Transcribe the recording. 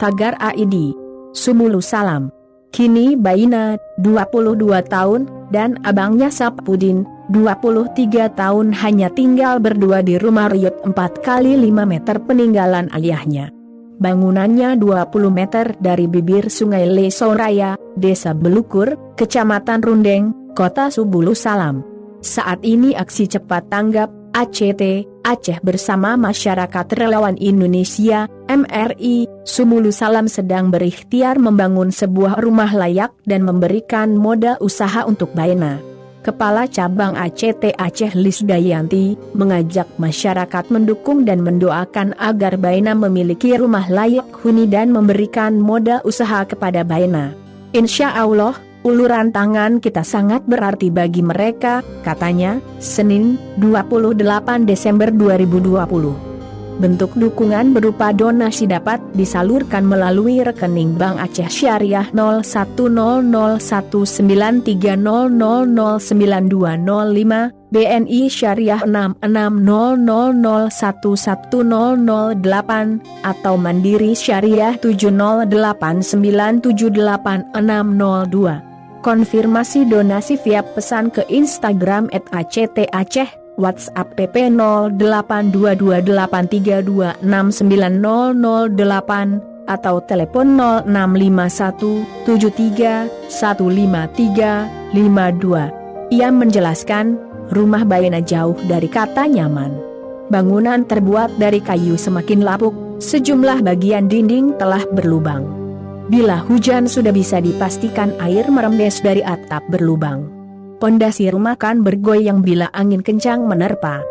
Pagar ID. Sumulu Salam. Kini Baina, 22 tahun, dan abangnya Sapudin, 23 tahun hanya tinggal berdua di rumah riut 4 kali 5 meter peninggalan ayahnya. Bangunannya 20 meter dari bibir sungai Lesoraya, Desa Belukur, Kecamatan Rundeng, Kota Sumulu Salam. Saat ini aksi cepat tanggap ACT Aceh bersama Masyarakat Relawan Indonesia MRI Sumulu Salam sedang berikhtiar membangun sebuah rumah layak dan memberikan modal usaha untuk Baina. Kepala Cabang ACT Aceh Lisdayanti mengajak masyarakat mendukung dan mendoakan agar Baina memiliki rumah layak huni dan memberikan modal usaha kepada Baina. Insya Allah, uluran tangan kita sangat berarti bagi mereka, katanya, Senin, 28 Desember 2020. Bentuk dukungan berupa donasi dapat disalurkan melalui rekening Bank Aceh Syariah 010193000925, BNI Syariah 6600011008, atau Mandiri Syariah 708978602. Konfirmasi donasi via pesan ke Instagram @ACTAceh, WhatsApp PP 082283269008, atau telepon 0651731552. Ia menjelaskan, rumah Baina jauh dari kata nyaman. Bangunan terbuat dari kayu semakin lapuk, sejumlah bagian dinding telah berlubang. Bila hujan sudah bisa dipastikan air merembes dari atap berlubang. Pondasi rumah kan bergoyang bila angin kencang menerpa.